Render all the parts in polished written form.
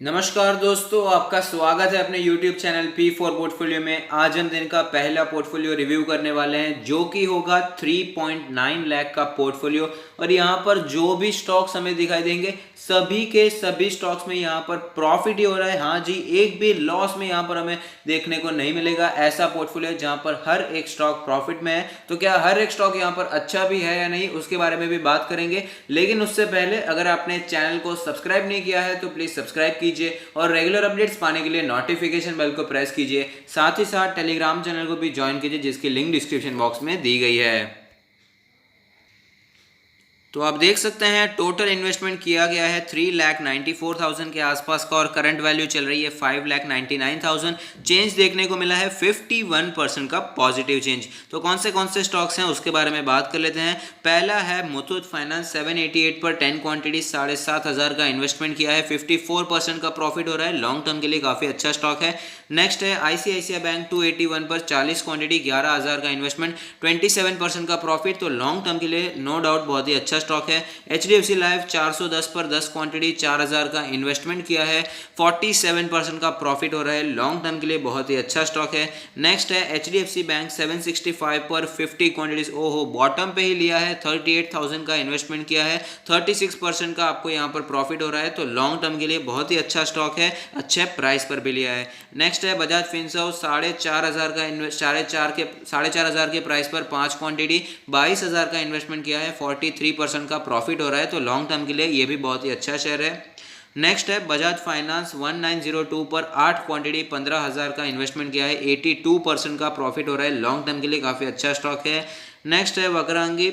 नमस्कार दोस्तों, आपका स्वागत है अपने YouTube channel P for portfolio में। आज हम दिन का पहला पोर्टफोलियो रिव्यू करने वाले हैं जो कि होगा 3.9 लाख का पोर्टफोलियो। और यहाँ पर जो भी स्टॉक्स हमें दिखाई देंगे सभी के सभी स्टॉक्स में यहाँ पर प्रॉफिट ही हो रहा है। हाँ जी, एक भी लॉस में यहाँ पर हमें देखने को नहीं मिलेगा। ऐसा पोर्टफोलियो जहाँ पर हर एक स्टॉक प्रॉफिट में है। तो क्या हर एक स्टॉक यहाँ पर अच्छा भी है या नहीं, उसके बारे में भी बात करेंगे। लेकिन उससे पहले अगर आपने चैनल को सब्सक्राइब नहीं किया है तो प्लीज सब्सक्राइब कीजिए और रेगुलर अपडेट्स पाने के लिए नोटिफिकेशन बेल को प्रेस कीजिए। साथ ही साथ टेलीग्राम चैनल को भी ज्वाइन कीजिए जिसकी लिंक डिस्क्रिप्शन बॉक्स में दी गई है। तो आप देख सकते हैं टोटल इन्वेस्टमेंट किया गया है 3,94,000 के आसपास का और करंट वैल्यू चल रही है 5,99,000। चेंज देखने को मिला है 51% का पॉजिटिव चेंज। तो कौन से स्टॉक्स हैं उसके बारे में बात कर लेते हैं। पहला है मुथूट फाइनेंस, 788 पर 10 क्वांटिटी 7,500 का इन्वेस्टमेंट किया है, 54% का प्रॉफिट हो रहा है। लॉन्ग टर्म के लिए काफ़ी अच्छा स्टॉक है। नेक्स्ट है ICICI बैंक, 281 पर 40 क्वांटिटी 11,000 का इन्वेस्टमेंट, 27% का प्रॉफिट। तो लॉन्ग टर्म के लिए नो डाउट बहुत ही अच्छा स्टॉक है। HDFC लाइफ 410 पर 10 क्वांटिटी 4,000 का इन्वेस्टमेंट किया है, 47% का प्रॉफिट हो रहा है। लॉन्ग टर्म के लिए बहुत ही अच्छा स्टॉक है। नेक्स्ट है HDFC बैंक, 765 पर 50 क्वांटिटीज, ओहो बॉटम पे ही लिया है, 38,000 का इन्वेस्टमेंट किया है, 36% का आपको यहाँ पर प्रॉफिट हो रहा है। तो लॉन्ग टर्म के लिए बहुत ही अच्छा स्टॉक है, अच्छे प्राइस पर भी लिया है। नेक्स्ट है बजाज फिनसर्व, 4,500 का 4,500 के प्राइस पर 5 क्वांटिटी 22,000 का इन्वेस्टमेंट किया है, 43% का प्रॉफिट हो रहा है। तो लॉन्ग टर्म के लिए ये भी बहुत ही अच्छा शेयर है। नेक्स्ट है बजाज फाइनेंस, 1902 पर 8 क्वांटिटी 15,000 का इन्वेस्टमेंट किया है, 82% का प्रॉफिट हो रहा है। लॉन्ग टर्म के लिए काफ़ी अच्छा स्टॉक है। नेक्स्ट है वक्रांगी,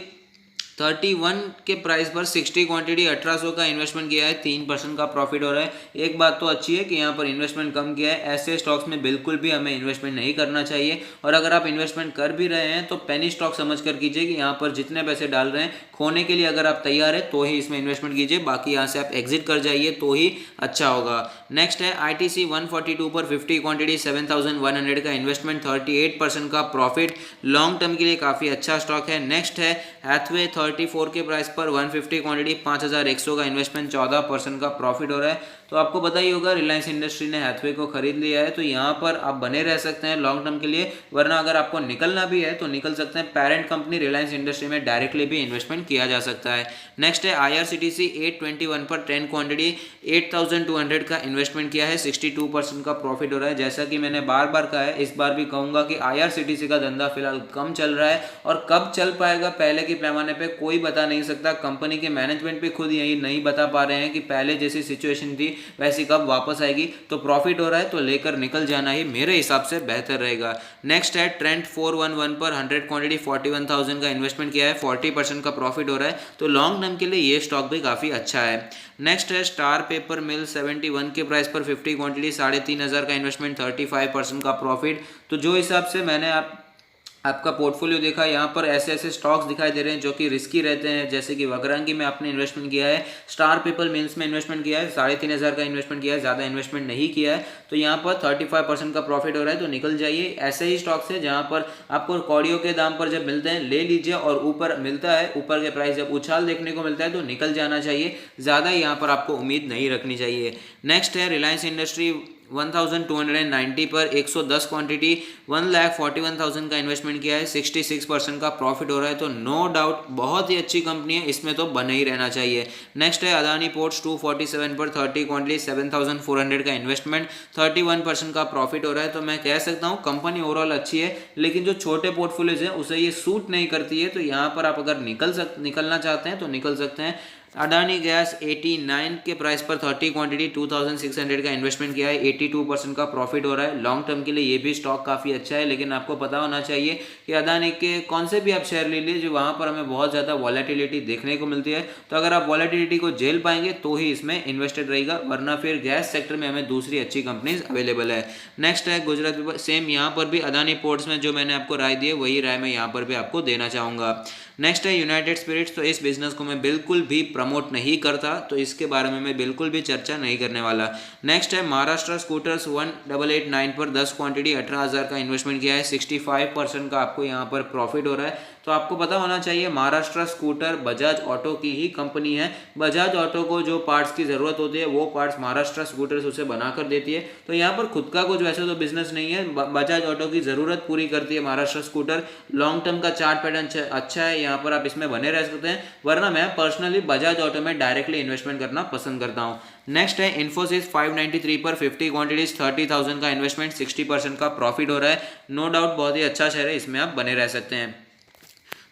31 के प्राइस पर 60 क्वांटिटी 1,800 का इन्वेस्टमेंट किया है, 3% का प्रॉफिट हो रहा है। एक बात तो अच्छी है कि यहाँ पर इन्वेस्टमेंट कम किया है। ऐसे स्टॉक्स में बिल्कुल भी हमें इन्वेस्टमेंट नहीं करना चाहिए। और अगर आप इन्वेस्टमेंट कर भी रहे हैं तो पेनी स्टॉक समझ कर कीजिए कि यहाँ पर जितने पैसे डाल रहे हैं खोने के लिए अगर आप तैयार है तो ही इसमें इन्वेस्टमेंट कीजिए, बाकी यहाँ से आप एग्जिट कर जाइए तो ही अच्छा होगा। नेक्स्ट है ITC, 142 पर 50 क्वांटिटी 7,100 का इन्वेस्टमेंट, 38% का प्रॉफिट। लॉन्ग टर्म के लिए काफ़ी अच्छा स्टॉक है। नेक्स्ट है हैथवे, 34 के प्राइस पर 150 क्वांटिटी 5,100 का इन्वेस्टमेंट, 14% का प्रॉफिट हो रहा है। तो आपको पता ही होगा रिलायंस इंडस्ट्री ने हैथवे को खरीद लिया है, तो यहाँ पर आप बने रह सकते हैं लॉन्ग टर्म के लिए। वरना अगर आपको निकलना भी है तो निकल सकते हैं। पेरेंट कंपनी रिलायंस इंडस्ट्री में डायरेक्टली भी इन्वेस्टमेंट किया जा सकता है। नेक्स्ट है IRCTC, 821 पर 10 क्वांटिटी 8,200 का इन्वेस्टमेंट किया है, 62% का प्रॉफिट हो रहा है। जैसा कि मैंने बार बार कहा है, इस बार भी कहूँगा कि IRCTC का धंधा फिलहाल कम चल रहा है और कब चल पाएगा पहले के पैमाने पे कोई बता नहीं सकता। कंपनी के मैनेजमेंट भी खुद यही नहीं बता पा रहे हैं कि पहले जैसी सिचुएशन थी वैसी कब वापस आएगी। तो प्रॉफिट हो रहा है तो लेकर निकल जाना ही मेरे हिसाब से बेहतर रहेगा। नेक्स्ट है ट्रेंड, 411 पर 100 क्वांटिटी 41,000 का इन्वेस्टमेंट किया है, 40% का प्रॉफिट हो रहा है। तो लॉन्ग टर्म के लिए ये स्टॉक भी काफ़ी अच्छा है। नेक्स्ट है स्टार पेपर मिल, 71 के प्राइस पर 50 क्वांटिटी 3,500 का इन्वेस्टमेंट, 35% का प्रॉफिट। तो जो हिसाब से मैंने आपका पोर्टफोलियो देखा, यहाँ पर ऐसे ऐसे स्टॉक्स दिखाई दे रहे हैं जो कि रिस्की रहते हैं। जैसे कि वक्रांगी में आपने इन्वेस्टमेंट किया है, स्टार पेपर मिल्स में इन्वेस्टमेंट किया है, 3,500 का इन्वेस्टमेंट किया है, ज़्यादा इन्वेस्टमेंट नहीं किया है। तो यहाँ पर 35% का प्रॉफिट हो रहा है, तो निकल जाइए। ऐसे ही स्टॉक्स है जहाँ पर आपको कौड़ियों के दाम पर जब मिलते हैं ले लीजिए, और ऊपर मिलता है, ऊपर के प्राइस जब उछाल देखने को मिलता है तो निकल जाना चाहिए। ज़्यादा यहाँ पर आपको उम्मीद नहीं रखनी चाहिए। नेक्स्ट है रिलायंस इंडस्ट्री, 1,290 पर 110 क्वांटिटी 1,41,000 का इन्वेस्टमेंट किया है, 66% का प्रॉफिट हो रहा है। तो नो डाउट बहुत ही अच्छी कंपनी है, इसमें तो बने ही रहना चाहिए। नेक्स्ट है अदानी पोर्ट्स, 247 पर 30 क्वांटिटी 7,400 का इन्वेस्टमेंट, 31% का प्रॉफिट हो रहा है। तो मैं कह सकता हूँ कंपनी ओवरऑल अच्छी है, लेकिन जो छोटे पोर्टफोलियोज हैं उसे ये सूट नहीं करती है। तो यहाँ पर आप अगर निकलना चाहते हैं तो निकल सकते हैं। अडानी गैस, 89 के प्राइस पर 30 क्वांटिटी 2,600 का इन्वेस्टमेंट किया है, 82% का प्रॉफिट हो रहा है। लॉन्ग टर्म के लिए ये भी स्टॉक काफ़ी अच्छा है, लेकिन आपको पता होना चाहिए कि अडानी के कौन से भी आप शेयर ले लीजिए जो वहाँ पर हमें बहुत ज़्यादा वॉलेटिलिटी देखने को मिलती है। तो अगर आप वॉलेटिलिटी को झेल पाएंगे तो ही इसमें इन्वेस्टेड रहेगा, वरना फिर गैस सेक्टर में हमें दूसरी अच्छी कंपनीज अवेलेबल है। नेक्स्ट है गुजरात पेपर, सेम यहाँ पर भी अदानी पोर्ट्स में जो मैंने आपको राय दी है वही राय मैं यहाँ पर भी आपको देना चाहूँगा। नेक्स्ट है यूनाइटेड स्पिरिट्स, तो इस बिजनेस को मैं बिल्कुल भी प्रमोट नहीं करता, तो इसके बारे में मैं बिल्कुल भी चर्चा नहीं करने वाला। नेक्स्ट है महाराष्ट्र स्कूटर्स, 1,889 पर 10 क्वांटिटी 18,000 का इन्वेस्टमेंट किया है, 65% का आपको यहाँ पर प्रॉफिट हो रहा है। तो आपको पता होना चाहिए महाराष्ट्र स्कूटर बजाज ऑटो की ही कंपनी है। बजाज ऑटो को जो पार्ट्स की ज़रूरत होती है वो पार्ट्स महाराष्ट्र स्कूटर्स उसे बनाकर देती है। तो यहाँ पर खुद का कुछ वैसे तो बिजनेस नहीं है, बजाज ऑटो की ज़रूरत पूरी करती है महाराष्ट्र स्कूटर। लॉन्ग टर्म का चार्ट पैटर्न अच्छा है, यहाँ पर आप इसमें बने रह सकते हैं, वरना मैं पर्सनली बजाज ऑटो में डायरेक्टली इन्वेस्टमेंट करना पसंद करता हूँ। नेक्स्ट है इन्फोसिस 593 पर 50 क्वांटिटीज 30,000 का इन्वेस्टमेंट, 60% का प्रॉफिट हो रहा है। नो डाउट बहुत ही अच्छा शेयर है, इसमें आप बने रह सकते हैं।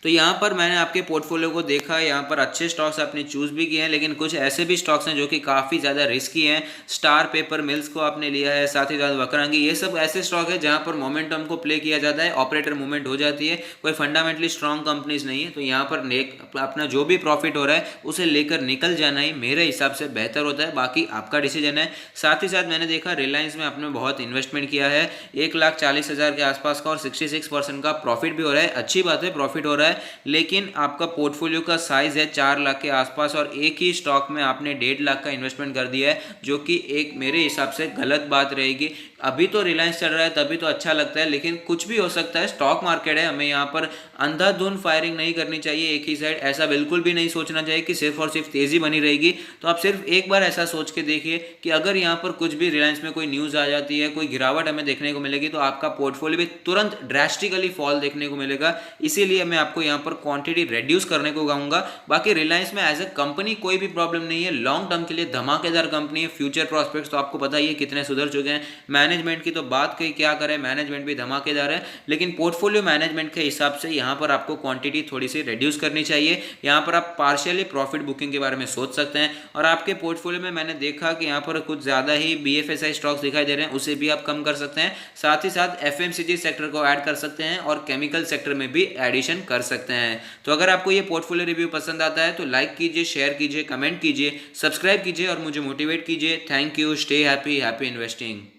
तो यहाँ पर मैंने आपके पोर्टफोलियो को देखा, यहाँ पर अच्छे स्टॉक्स आपने चूज भी किए हैं, लेकिन कुछ ऐसे भी स्टॉक्स हैं जो कि काफ़ी ज़्यादा रिस्की हैं। स्टार पेपर मिल्स को आपने लिया है, साथ ही साथ वकरांगी, ये सब ऐसे स्टॉक है जहाँ पर मोमेंटम को प्ले किया जाता है, ऑपरेटर मूवमेंट हो जाती है, कोई फंडामेंटली स्ट्रॉन्ग कंपनीज नहीं है। तो यहाँ पर अपना जो भी प्रॉफिट हो रहा है उसे लेकर निकल जाना ही मेरे हिसाब से बेहतर होता है, बाकी आपका डिसीजन है। साथ ही साथ मैंने देखा रिलायंस में आपने बहुत इन्वेस्टमेंट किया है, 1,40,000 के आसपास का, और 66% का प्रॉफिट भी हो रहा है। अच्छी बात है, प्रॉफिट हो रहा है, लेकिन आपका पोर्टफोलियो का साइज है 4 लाख के आसपास और एक ही स्टॉक में आपने 1.5 लाख का इन्वेस्टमेंट कर दिया है, जो कि एक मेरे हिसाब से गलत बात रहेगी। अभी तो रिलायंस चल रहा है तभी तो अच्छा लगता है, लेकिन कुछ भी हो सकता है, स्टॉक मार्केट है, हमें यहाँ पर अंधाधुंध फायरिंग नहीं करनी चाहिए एक ही साइड। ऐसा बिल्कुल भी नहीं सोचना चाहिए कि सिर्फ और सिर्फ तेजी बनी रहेगी। तो आप सिर्फ एक बार ऐसा सोच के देखिए कि अगर यहाँ पर कुछ भी रिलायंस में कोई न्यूज़ आ जाती है, कोई गिरावट हमें देखने को मिलेगी, तो आपका पोर्टफोलियो भी तुरंत ड्रेस्टिकली फॉल देखने को मिलेगा। इसीलिए मैं आपको यहाँ पर क्वांटिटी रेड्यूस करने को कहूँगा। बाकी रिलायंस में एज ए कंपनी कोई भी प्रॉब्लम नहीं है, लॉन्ग टर्म के लिए धमाकेदार कंपनी है। फ्यूचर प्रॉस्पेक्ट्स तो आपको पता ही है कितने सुधर चुके हैं। मैनेजमेंट की तो बात कही क्या करें, मैनेजमेंट भी धमाकेदार है, लेकिन पोर्टफोलियो मैनेजमेंट के हिसाब से यहाँ पर आपको क्वांटिटी थोड़ी सी रिड्यूस करनी चाहिए। यहाँ पर आप पार्शियली प्रॉफिट बुकिंग के बारे में सोच सकते हैं। और आपके पोर्टफोलियो में मैंने देखा कि यहाँ पर कुछ ज़्यादा ही BFSI स्टॉक्स दिखाई दे रहे हैं, उसे भी आप कम कर सकते हैं। साथ ही साथ FMCG सेक्टर को ऐड कर सकते हैं और केमिकल सेक्टर में भी एडिशन कर सकते हैं। तो अगर आपको ये पोर्टफोलियो रिव्यू पसंद आता है तो लाइक कीजिए, शेयर कीजिए, कमेंट कीजिए, सब्सक्राइब कीजिए और मुझे मोटिवेट कीजिए। Thank you, stay happy, happy investing.